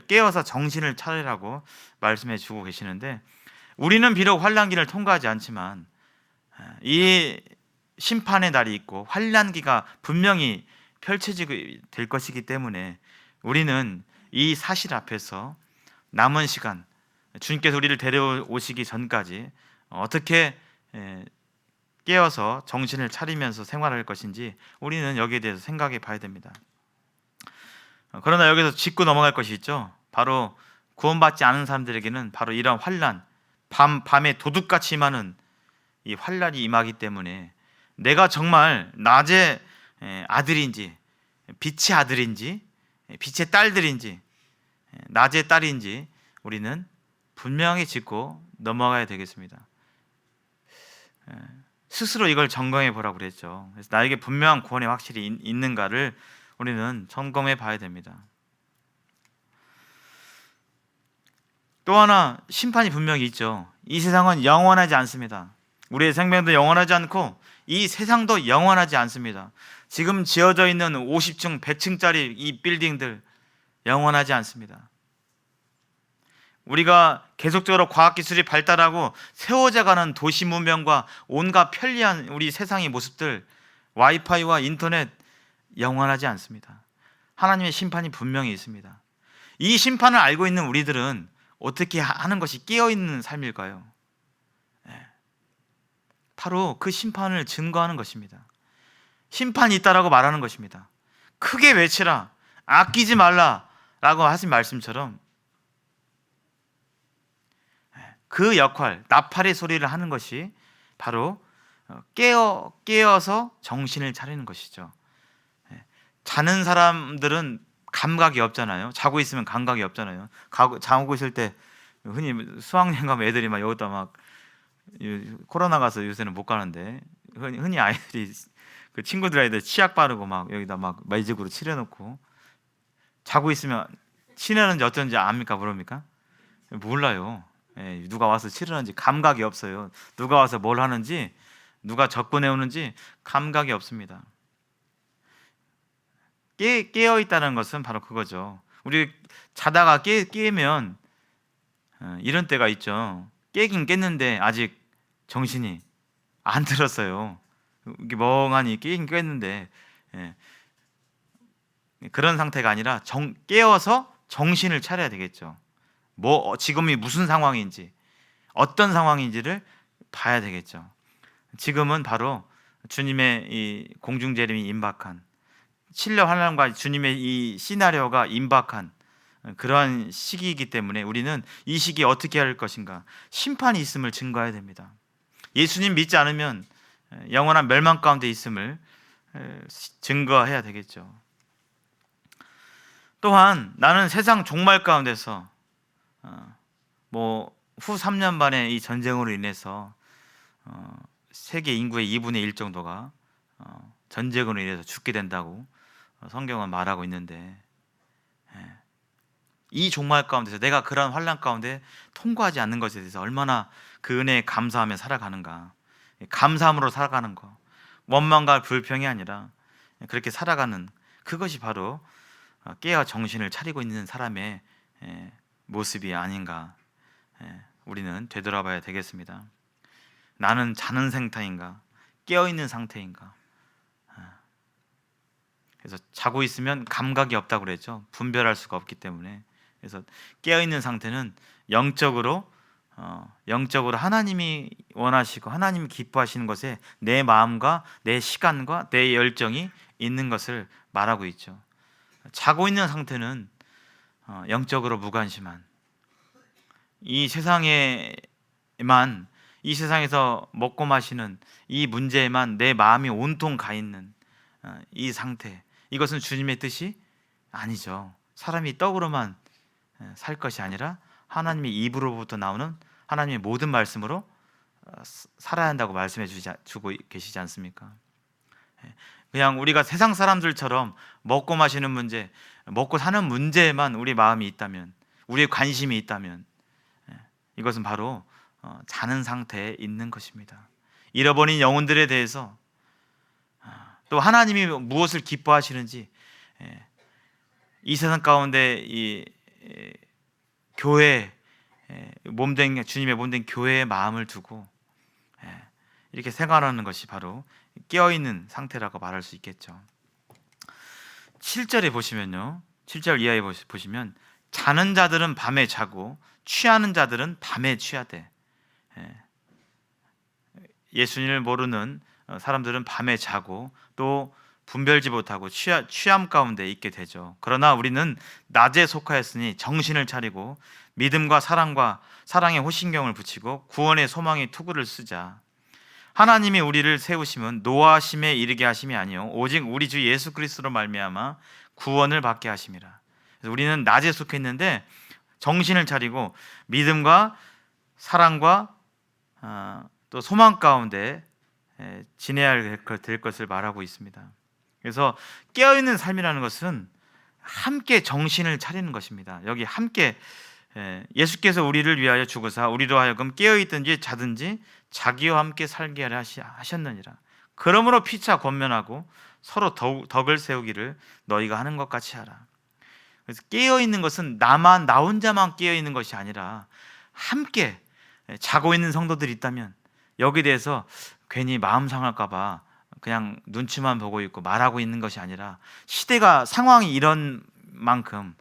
깨어서 정신을 차리라고 말씀해 주고 계시는데, 우리는 비록 환란기를 통과하지 않지만 이 심판의 날이 있고 환란기가 분명히 펼쳐지게 될 것이기 때문에 우리는 이 사실 앞에서 남은 시간, 주님께서 우리를 데려오시기 전까지 어떻게 깨어서 정신을 차리면서 생활할 것인지 우리는 여기에 대해서 생각해 봐야 됩니다. 그러나 여기서 짚고 넘어갈 것이 있죠. 바로 구원받지 않은 사람들에게는 바로 이런 환란, 밤에 도둑같이 임하는 이 환란이 임하기 때문에 내가 정말 낮의 아들인지, 빛의 아들인지, 빛의 딸들인지, 낮의 딸인지 우리는 분명히 짚고 넘어가야 되겠습니다. 스스로 이걸 점검해 보라고 그랬죠. 그래서 나에게 분명한 구원이 확실히 있는가를 우리는 점검해 봐야 됩니다. 또 하나 심판이 분명히 있죠. 이 세상은 영원하지 않습니다. 우리의 생명도 영원하지 않고 이 세상도 영원하지 않습니다. 지금 지어져 있는 50층, 100층짜리 이 빌딩들 영원하지 않습니다. 우리가 계속적으로 과학기술이 발달하고 세워져가는 도시 문명과 온갖 편리한 우리 세상의 모습들, 와이파이와 인터넷 영원하지 않습니다. 하나님의 심판이 분명히 있습니다. 이 심판을 알고 있는 우리들은 어떻게 하는 것이 깨어있는 삶일까요? 바로 그 심판을 증거하는 것입니다. 심판이 있다라고 말하는 것입니다. 크게 외치라, 아끼지 말라라고 하신 말씀처럼 그 역할, 나팔의 소리를 하는 것이 바로 깨어서 정신을 차리는 것이죠. 자는 사람들은 감각이 없잖아요. 자고 있으면 감각이 없잖아요. 자고 있을 때 흔히 수학여행 가면 애들이 막 여기다 막 코로나 가서 요새는 못 가는데 흔히 아이들이 그 친구들 아이들 치약 바르고 막 여기다 막 매직으로 칠해놓고 자고 있으면 칠하는지 어쩐지 압니까? 모릅니까? 몰라요. 예, 누가 와서 칠하는지 감각이 없어요. 누가 와서 뭘 하는지, 누가 접근해 오는지 감각이 없습니다. 깨어 있다는 것은 바로 그거죠. 우리 자다가 깨면 이런 때가 있죠. 깨긴 깼는데 아직 정신이 안 들었어요. 이게 멍하니 깨긴 깼는데, 예, 그런 상태가 아니라 깨어서 정신을 차려야 되겠죠. 지금이 무슨 상황인지, 어떤 상황인지를 봐야 되겠죠. 지금은 바로 주님의 이 공중재림이 임박한, 신뢰 환란과 주님의 이 시나리오가 임박한 그러한 시기이기 때문에 우리는 이 시기에 어떻게 할 것인가, 심판이 있음을 증거해야 됩니다. 예수님 믿지 않으면 영원한 멸망 가운데 있음을 증거해야 되겠죠. 또한 나는 세상 종말 가운데서 후 3년 반의 이 전쟁으로 인해서 세계 인구의 2분의 1 정도가 전쟁으로 인해서 죽게 된다고 성경은 말하고 있는데, 이 종말 가운데서 내가 그러한 환난 가운데 통과하지 않는 것에 대해서 얼마나 그 은혜에 감사하며 살아가는가, 감사함으로 살아가는 것, 원망과 불평이 아니라 그렇게 살아가는, 그것이 바로 깨어 정신을 차리고 있는 사람의 모습이 아닌가, 우리는 되돌아봐야 되겠습니다. 나는 자는 상태인가, 깨어있는 상태인가. 그래서 자고 있으면 감각이 없다고 그랬죠. 분별할 수가 없기 때문에. 그래서 깨어있는 상태는 영적으로 하나님이 원하시고 하나님이 기뻐하시는 것에 내 마음과 내 시간과 내 열정이 있는 것을 말하고 있죠. 자고 있는 상태는 영적으로 무관심한, 이 세상에서 먹고 마시는 이 문제에만 내 마음이 온통 가 있는 이 상태, 이것은 주님의 뜻이 아니죠. 사람이 떡으로만 살 것이 아니라 하나님의 입으로부터 나오는 하나님의 모든 말씀으로 살아야 한다고 말씀해 주고 계시지 않습니까? 그냥 우리가 세상 사람들처럼 먹고 마시는 문제, 먹고 사는 문제에만 우리 마음이 있다면, 우리의 관심이 있다면, 이것은 바로 자는 상태에 있는 것입니다. 잃어버린 영혼들에 대해서, 또 하나님이 무엇을 기뻐하시는지, 이 세상 가운데 이 교회, 주님의 몸된 교회의 마음을 두고 이렇게 생활하는 것이 바로 깨어있는 상태라고 말할 수 있겠죠. 7절에 보시면요, 7절 이하에 보시면 자는 자들은 밤에 자고 취하는 자들은 밤에 취하되, 예수님을 모르는 사람들은 밤에 자고 또 분별지 못하고 취함 가운데 있게 되죠. 그러나 우리는 낮에 속하였으니 정신을 차리고 믿음과 사랑의 호신경을 붙이고 구원의 소망의 투구를 쓰자. 하나님이 우리를 세우심은 노하심에 이르게 하심이 아니요 오직 우리 주 예수 그리스도로 말미암아 구원을 받게 하심이라. 그래서 우리는 낮에 속해 있는데 정신을 차리고 믿음과 사랑과 또 소망 가운데 지내야 될 것을 말하고 있습니다. 그래서 깨어있는 삶이라는 것은 함께 정신을 차리는 것입니다. 여기 함께 예수께서 우리를 위하여 죽으사 우리로 하여금 깨어있든지 자든지 자기와 함께 살게 하려 하셨느니라. 그러므로 피차 권면하고 서로 덕을 세우기를 너희가 하는 것 같이 하라. 그래서 깨어있는 것은 나 혼자만 깨어있는 것이 아니라 함께 자고 있는 성도들이 있다면 여기에 대해서 괜히 마음 상할까 봐 그냥 눈치만 보고 있고 말하고 있는 것이 아니라 상황이 이런 만큼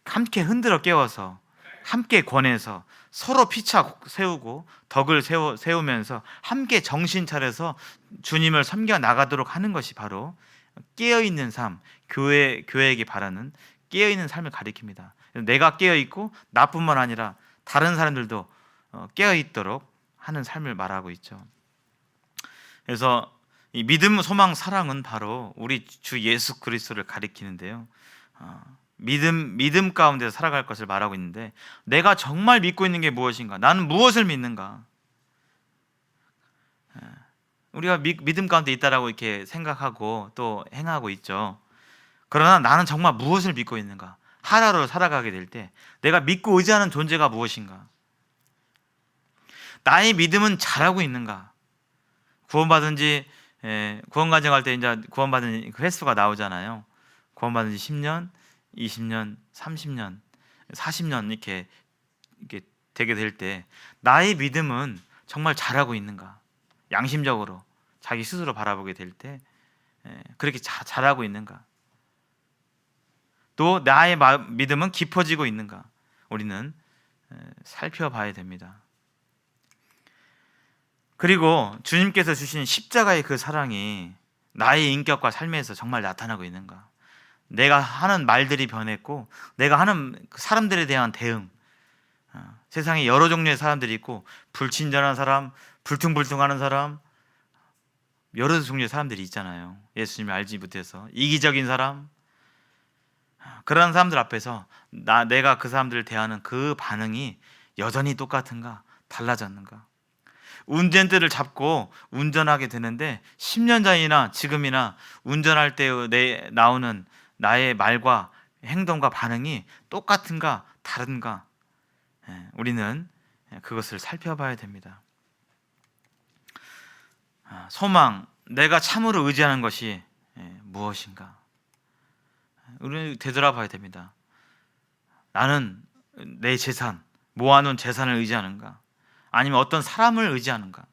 함께 흔들어 깨워서 함께 권해서 서로 피차 세우고 덕을 세우면서 함께 정신 차려서 주님을 섬겨 나가도록 하는 것이 바로 깨어있는 삶, 교회에게 바라는 깨어있는 삶을 가리킵니다. 내가 깨어있고 나뿐만 아니라 다른 사람들도 깨어있도록 하는 삶을 말하고 있죠. 그래서 이 믿음, 소망, 사랑은 바로 우리 주 예수 그리스도를 가리키는데요. 믿음 가운데서 살아갈 것을 말하고 있는데, 내가 정말 믿고 있는 게 무엇인가? 나는 무엇을 믿는가? 우리가 믿음 가운데 있다라고 이렇게 생각하고 또 행하고 있죠. 그러나 나는 정말 무엇을 믿고 있는가? 하나로 살아가게 될 때 내가 믿고 의지하는 존재가 무엇인가? 나의 믿음은 잘하고 있는가? 구원받은 지 구원 가정할 때 이제 구원받은 그 횟수가 나오잖아요. 구원받은 지 10년, 20년, 30년, 40년 이렇게 되게 될 때 나의 믿음은 정말 잘하고 있는가? 양심적으로 자기 스스로 바라보게 될 때 그렇게 잘하고 있는가? 또 나의 믿음은 깊어지고 있는가? 우리는 살펴봐야 됩니다. 그리고 주님께서 주신 십자가의 그 사랑이 나의 인격과 삶에서 정말 나타나고 있는가? 내가 하는 말들이 변했고, 내가 하는 사람들에 대한 대응, 세상에 여러 종류의 사람들이 있고, 불친절한 사람, 불퉁불퉁하는 사람, 여러 종류의 사람들이 있잖아요. 예수님을 알지 못해서 이기적인 사람, 그런 사람들 앞에서 내가 그 사람들을 대하는 그 반응이 여전히 똑같은가? 달라졌는가? 운전대를 잡고 운전하게 되는데 10년 전이나 지금이나 운전할 때 나오는 나의 말과 행동과 반응이 똑같은가? 다른가? 우리는 그것을 살펴봐야 됩니다. 소망, 내가 참으로 의지하는 것이 무엇인가? 우리는 되돌아봐야 됩니다. 나는 내 재산, 모아놓은 재산을 의지하는가? 아니면 어떤 사람을 의지하는가?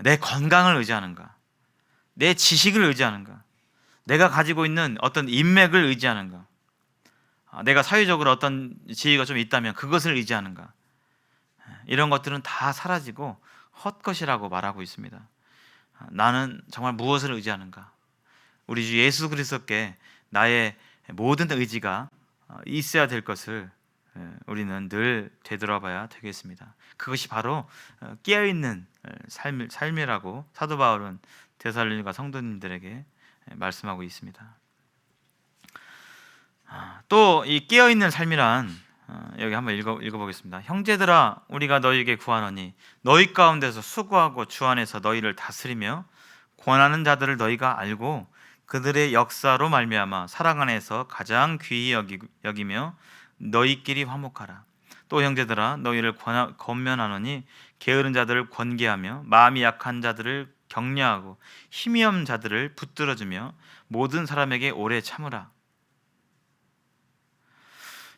내 건강을 의지하는가? 내 지식을 의지하는가? 내가 가지고 있는 어떤 인맥을 의지하는가? 내가 사회적으로 어떤 지위가 좀 있다면 그것을 의지하는가? 이런 것들은 다 사라지고 헛것이라고 말하고 있습니다. 나는 정말 무엇을 의지하는가? 우리 주 예수 그리스도께 나의 모든 의지가 있어야 될 것을 우리는 늘 되돌아봐야 되겠습니다. 그것이 바로 깨어있는 삶이라고 사도 바울은 데살로니가 성도님들에게 말씀하고 있습니다. 또 이 깨어있는 삶이란 여기 한번 읽어보겠습니다. 형제들아, 우리가 너희에게 구하노니 너희 가운데서 수고하고 주 안에서 너희를 다스리며 권하는 자들을 너희가 알고 그들의 역사로 말미암아 사랑 안에서 가장 귀히 여기며 너희끼리 화목하라. 또 형제들아, 너희를 권면하노니 게으른 자들을 권계하며 마음이 약한 자들을 격려하고 힘이 없는 자들을 붙들어주며 모든 사람에게 오래 참으라.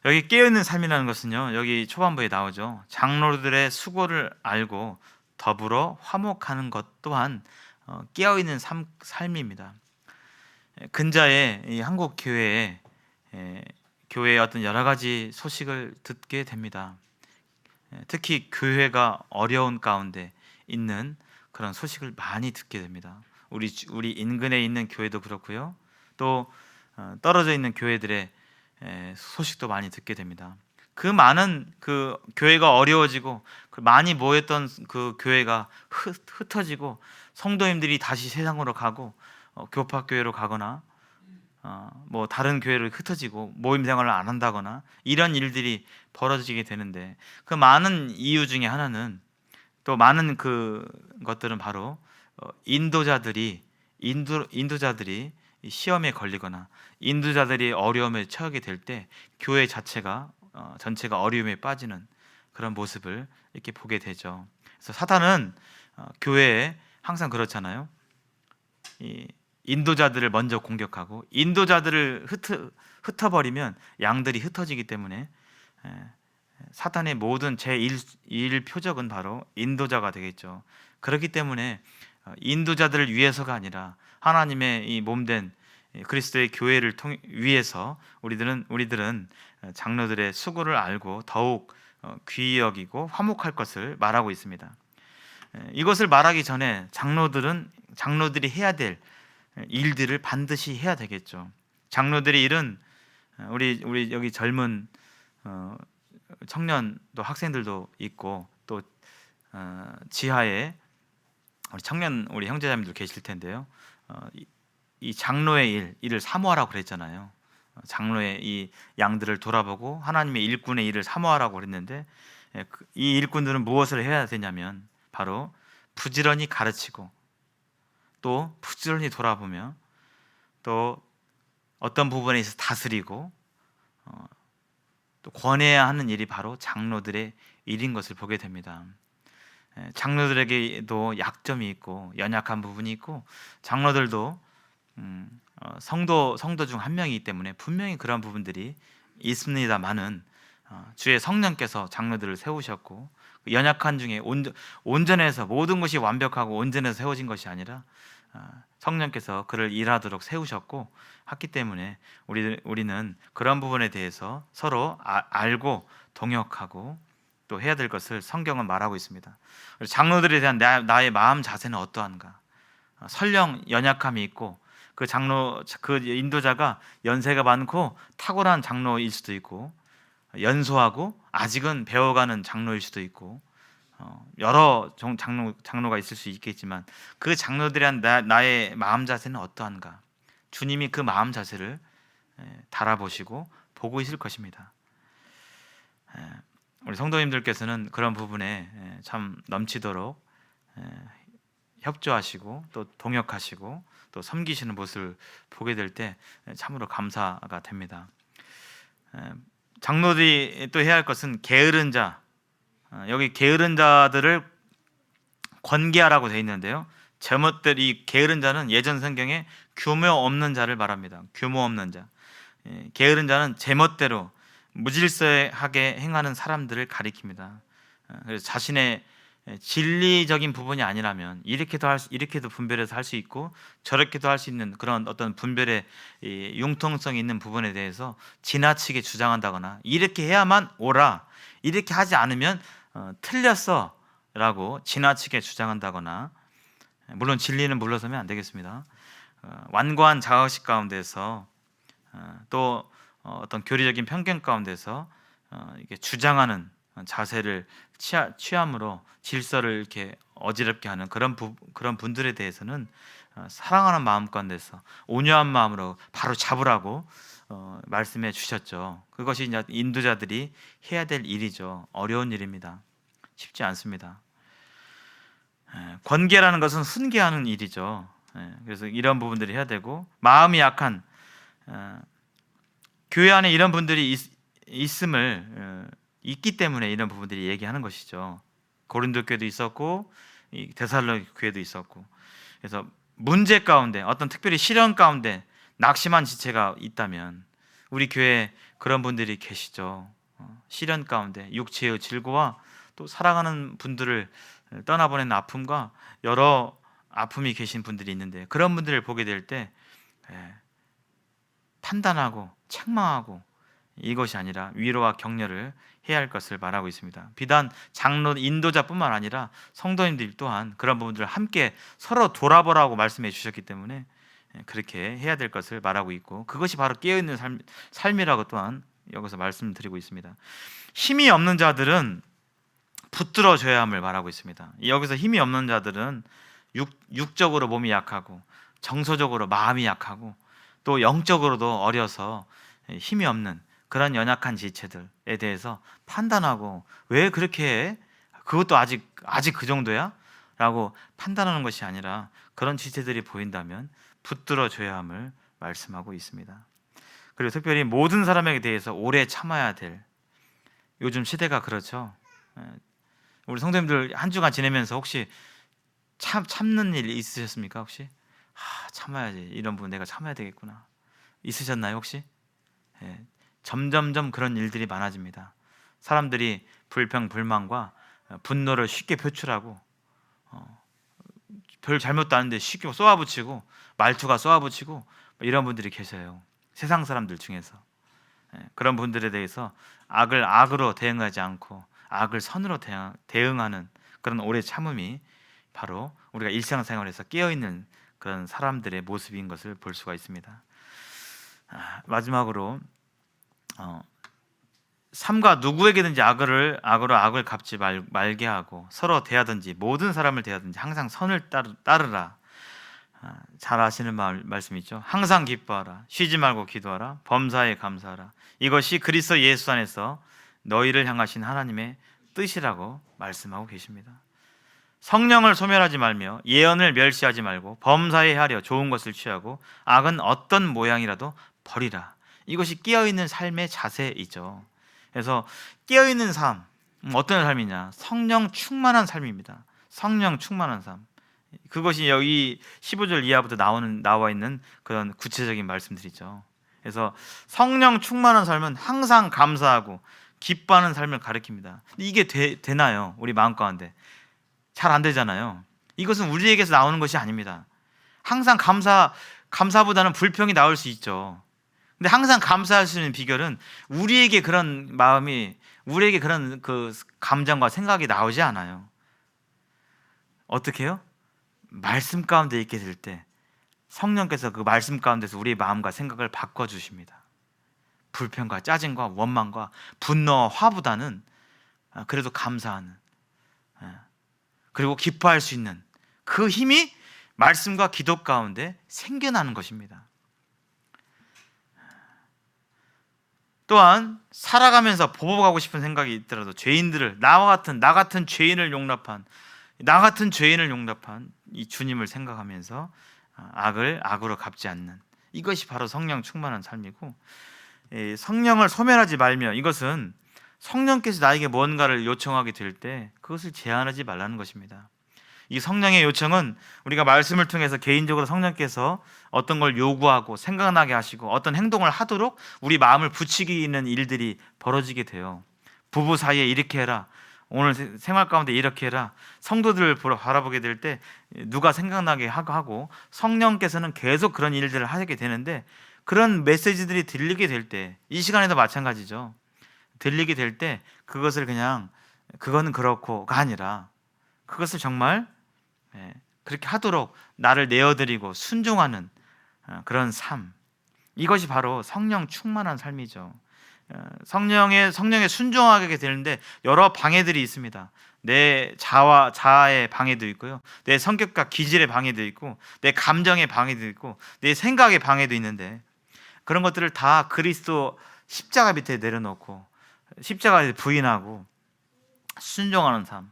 여기 깨어있는 삶이라는 것은요, 여기 초반부에 나오죠. 장로들의 수고를 알고 더불어 화목하는 것 또한 깨어있는 삶입니다. 근자에 이 한국 교회의 어떤 여러 가지 소식을 듣게 됩니다. 특히 교회가 어려운 가운데 있는 그런 소식을 많이 듣게 됩니다. 우리 인근에 있는 교회도 그렇고요. 또 떨어져 있는 교회들의 소식도 많이 듣게 됩니다. 그 많은 그 교회가 어려워지고 많이 모였던 그 교회가 흩어지고 성도님들이 다시 세상으로 가고 교파교회로 가거나 뭐 다른 교회로 흩어지고 모임 생활을 안 한다거나 이런 일들이 벌어지게 되는데, 그 많은 이유 중에 하나는, 또 많은 그 것들은 바로 인도자들이 시험에 걸리거나 인도자들이 어려움에 처하게 될 때 교회 자체가 전체가 어려움에 빠지는 그런 모습을 이렇게 보게 되죠. 그래서 사탄은 교회에 항상 그렇잖아요. 이 인도자들을 먼저 공격하고 인도자들을 흩어버리면 양들이 흩어지기 때문에 사탄의 모든 제1 표적은 바로 인도자가 되겠죠. 그렇기 때문에 인도자들을 위해서가 아니라 하나님의 이 몸된 그리스도의 교회를 위해서 우리들은 장로들의 수고를 알고 더욱 귀히 여기고 화목할 것을 말하고 있습니다. 이것을 말하기 전에 장로들이 해야 될 일들을 반드시 해야 되겠죠. 장로들의 일은 우리 여기 젊은 청년도 학생들도 있고 또 지하에 우리 형제자매들 계실 텐데요. 이 장로의 일을 사모하라고 그랬잖아요. 장로의 이 양들을 돌아보고 하나님의 일꾼의 일을 사모하라고 그랬는데, 이 일꾼들은 무엇을 해야 되냐면 바로 부지런히 가르치고 또 부지런히 돌아보며 또 어떤 부분에 있어서 다스리고 또 권해야 하는 일이 바로 장로들의 일인 것을 보게 됩니다. 장로들에게도 약점이 있고 연약한 부분이 있고, 장로들도 성도 중 한 명이기 때문에 분명히 그런 부분들이 있습니다만은, 주의 성령께서 장로들을 세우셨고 그 연약한 중에 온전해서 모든 것이 완벽하고 온전해서 세워진 것이 아니라 성령께서 그를 일하도록 세우셨고 했기 때문에 우리는 그런 부분에 대해서 서로 알고 동역하고 또 해야 될 것을 성경은 말하고 있습니다. 장로들에 대한 나의 마음 자세는 어떠한가? 설령 연약함이 있고 그 인도자가 연세가 많고 탁월한 장로일 수도 있고, 연소하고 아직은 배워가는 장로일 수도 있고, 여러 장로가 있을 수 있겠지만 그 장로들에 대한 나의 마음 자세는 어떠한가? 주님이 그 마음 자세를 달아보시고 보고 있을 것입니다. 우리 성도님들께서는 그런 부분에 참 넘치도록 협조하시고 또 동역하시고 또 섬기시는 모습을 보게 될 때 참으로 감사가 됩니다. 장로들이 또 해야 할 것은 게으른 자, 여기 게으른 자들을 권계하라고 되어 있는데요. 제멋대로 이 게으른 자는 예전 성경에 규모 없는 자를 말합니다. 규모 없는 자, 게으른 자는 제멋대로 무질서하게 행하는 사람들을 가리킵니다. 그래서 자신의 진리적인 부분이 아니라면 이렇게도 분별해서 할 수 있고 저렇게도 할 수 있는 그런 어떤 분별의 융통성이 있는 부분에 대해서 지나치게 주장한다거나 이렇게 해야만 옳아, 이렇게 하지 않으면 틀렸어 라고 지나치게 주장한다거나, 물론 진리는 물러서면 안 되겠습니다. 완고한 자각식 가운데서 또 어떤 교리적인 편견 가운데서 이게 주장하는 자세를 취함으로 질서를 이렇게 어지럽게 하는 그런 분들에 대해서는 사랑하는 마음 가운데서 온유한 마음으로 바로 잡으라고 말씀해 주셨죠. 그것이 이제 인도자들이 해야 될 일이죠. 어려운 일입니다. 쉽지 않습니다. 권계라는 것은 훈계하는 일이죠. 그래서 이런 부분들이 해야 되고, 마음이 약한 교회 안에 이런 분들이 있기 때문에 이런 부분들이 얘기하는 것이죠. 고린도 교회도 있었고 데살로니가 교회도 있었고, 그래서 문제 가운데 어떤 특별히 시련 가운데 낙심한 지체가 있다면 우리 교회에 그런 분들이 계시죠. 시련 가운데 육체의 질고와 또 사랑하는 분들을 떠나보낸 아픔과 여러 아픔이 계신 분들이 있는데, 그런 분들을 보게 될 때 판단하고 책망하고 이것이 아니라 위로와 격려를 해야 할 것을 말하고 있습니다. 비단 장로 인도자뿐만 아니라 성도님들 또한 그런 부분들을 함께 서로 돌아보라고 말씀해 주셨기 때문에 그렇게 해야 될 것을 말하고 있고, 그것이 바로 깨어있는 삶이라고 또한 여기서 말씀드리고 있습니다. 힘이 없는 자들은 붙들어줘야 함을 말하고 있습니다. 여기서 힘이 없는 자들은 육적으로 몸이 약하고 정서적으로 마음이 약하고 또 영적으로도 어려서 힘이 없는 그런 연약한 지체들에 대해서 판단하고 왜 그렇게 해? 그것도 아직 그 정도야? 라고 판단하는 것이 아니라 그런 지체들이 보인다면 붙들어줘야 함을 말씀하고 있습니다. 그리고 특별히 모든 사람에게 대해서 오래 참아야 될, 요즘 시대가 그렇죠. 우리 성도님들 한 주간 지내면서 혹시 참는 일 있으셨습니까? 혹시 참아야지, 이런 부분 내가 참아야 되겠구나, 있으셨나요 혹시? 점점점 그런 일들이 많아집니다. 사람들이 불평 불만과 분노를 쉽게 표출하고 별 잘못도 아닌데 쉽게 쏘아붙이고 말투가 쏘아붙이고 이런 분들이 계세요. 세상 사람들 중에서. 그런 분들에 대해서 악을 악으로 대응하지 않고 악을 선으로 대응하는 그런 오래 참음이 바로 우리가 일상생활에서 깨어있는 그런 사람들의 모습인 것을 볼 수가 있습니다. 마지막으로 삼가 누구에게든지 악으로 악을 갚지 말게 하고 서로 대하든지 모든 사람을 대하든지 항상 선을 따르라. 잘 아시는 말씀이죠. 항상 기뻐하라. 쉬지 말고 기도하라. 범사에 감사하라. 이것이 그리스도 예수 안에서 너희를 향하신 하나님의 뜻이라고 말씀하고 계십니다. 성령을 소멸하지 말며 예언을 멸시하지 말고 범사에 하려 좋은 것을 취하고 악은 어떤 모양이라도 버리라. 이것이 깨어있는 삶의 자세이죠. 그래서 깨어있는 삶, 어떤 삶이냐? 성령 충만한 삶입니다. 성령 충만한 삶. 그것이 여기 15절 이하부터 나와 있는 그런 구체적인 말씀들이죠. 그래서 성령 충만한 삶은 항상 감사하고 기뻐하는 삶을 가리킵니다. 이게 되나요? 우리 마음 가운데 잘 안 되잖아요. 이것은 우리에게서 나오는 것이 아닙니다. 항상 감사보다는 불평이 나올 수 있죠. 근데 항상 감사할 수 있는 비결은 우리에게 그런 마음이, 우리에게 그런 그 감정과 생각이 나오지 않아요. 어떻게 해요? 말씀 가운데 있게 될 때 성령께서 그 말씀 가운데서 우리의 마음과 생각을 바꿔주십니다. 불평과 짜증과 원망과 분노와 화보다는 그래도 감사하는, 그리고 기뻐할 수 있는 그 힘이 말씀과 기도 가운데 생겨나는 것입니다. 또한 살아가면서 보복하고 싶은 생각이 있더라도 죄인들을, 나 같은 죄인을 용납한 이 주님을 생각하면서 악을 악으로 갚지 않는, 이것이 바로 성령 충만한 삶이고, 성령을 소멸하지 말며, 이것은 성령께서 나에게 뭔가를 요청하게 될 때 그것을 제한하지 말라는 것입니다. 이 성령의 요청은 우리가 말씀을 통해서 개인적으로 성령께서 어떤 걸 요구하고 생각나게 하시고 어떤 행동을 하도록 우리 마음을 붙이기는 일들이 벌어지게 돼요. 부부 사이에 이렇게 해라, 오늘 생활 가운데 이렇게 해라, 성도들을 바라보게 될 때 누가 생각나게 하고 성령께서는 계속 그런 일들을 하게 되는데, 그런 메시지들이 들리게 될 때, 이 시간에도 마찬가지죠. 들리게 될 때 그것을 그냥 그거는 그렇고가 아니라 그것을 정말 그렇게 하도록 나를 내어드리고 순종하는 그런 삶, 이것이 바로 성령 충만한 삶이죠. 성령에 순종하게 되는데 여러 방해들이 있습니다. 내 자아의 방해도 있고요, 내 성격과 기질의 방해도 있고, 내 감정의 방해도 있고, 내 생각의 방해도 있는데, 그런 것들을 다 그리스도 십자가 밑에 내려놓고 십자가에 부인하고 순종하는 삶,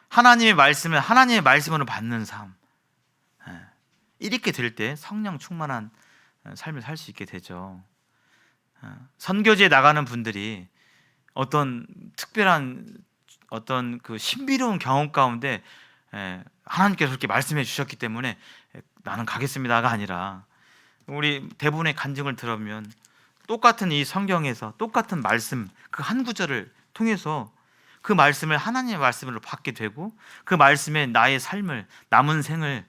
하나님의 말씀으로 받는 삶, 이렇게 될 때 성령 충만한 삶을 살 수 있게 되죠. 선교지에 나가는 분들이 어떤 특별한 그 신비로운 경험 가운데 하나님께서 그렇게 말씀해 주셨기 때문에 나는 가겠습니다가 아니라, 우리 대부분의 간증을 들으면 똑같은 이 성경에서 똑같은 말씀 그 한 구절을 통해서 그 말씀을 하나님의 말씀으로 받게 되고, 그 말씀에 나의 삶을, 남은 생을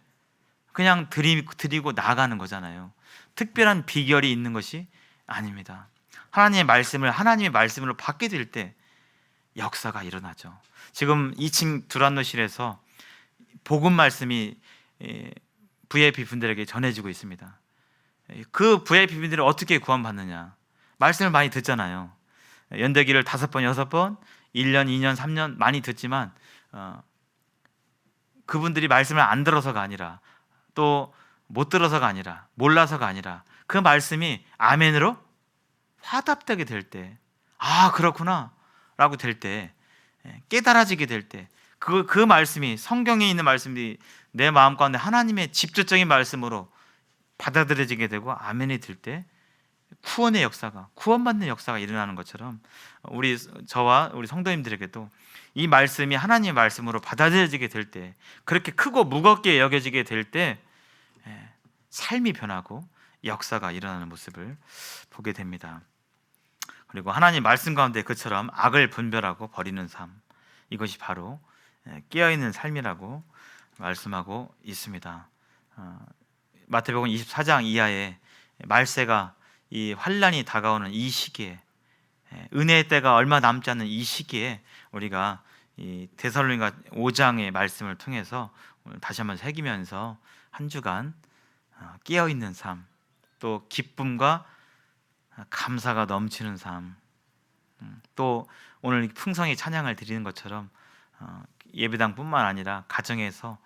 그냥 드리고 나아가는 거잖아요. 특별한 비결이 있는 것이 아닙니다. 하나님의 말씀으로 받게 될 때 역사가 일어나죠. 지금 2층 두란노실에서 복음 말씀이 VIP 분들에게 전해지고 있습니다. 그 VIP 분들이 어떻게 구원받느냐? 말씀을 많이 듣잖아요. 연대기를 5번, 6번, 1년, 2년, 3년 많이 듣지만 그분들이 말씀을 안 들어서가 아니라, 또 못 들어서가 아니라, 몰라서가 아니라, 그 말씀이 아멘으로 화답되게 될 때, 아 그렇구나 라고 될 때, 깨달아지게 될 때, 그 말씀이, 성경에 있는 말씀이 내 마음 가운데 하나님의 직접적인 말씀으로 받아들여지게 되고 아멘이 들 때 구원의 역사가, 구원받는 역사가 일어나는 것처럼 저와 우리 성도님들에게도 이 말씀이 하나님의 말씀으로 받아들여지게 될 때, 그렇게 크고 무겁게 여겨지게 될 때 삶이 변하고 역사가 일어나는 모습을 보게 됩니다. 그리고 하나님 말씀 가운데 그처럼 악을 분별하고 버리는 삶, 이것이 바로 깨어있는 삶이라고 말씀하고 있습니다. 마태복음 24장 이하에 말세가, 이 환란이 다가오는 이 시기에, 은혜의 때가 얼마 남지 않는 이 시기에 우리가 이 데살로니가 5장의 말씀을 통해서 다시 한번 새기면서 한 주간 깨어있는 삶, 또 기쁨과 감사가 넘치는 삶, 또 오늘 풍성히 찬양을 드리는 것처럼 예배당뿐만 아니라 가정에서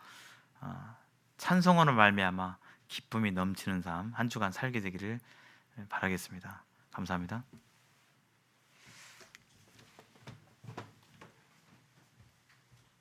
찬송으로 말미암아 기쁨이 넘치는 삶 한 주간 살게 되기를 바라겠습니다. 감사합니다.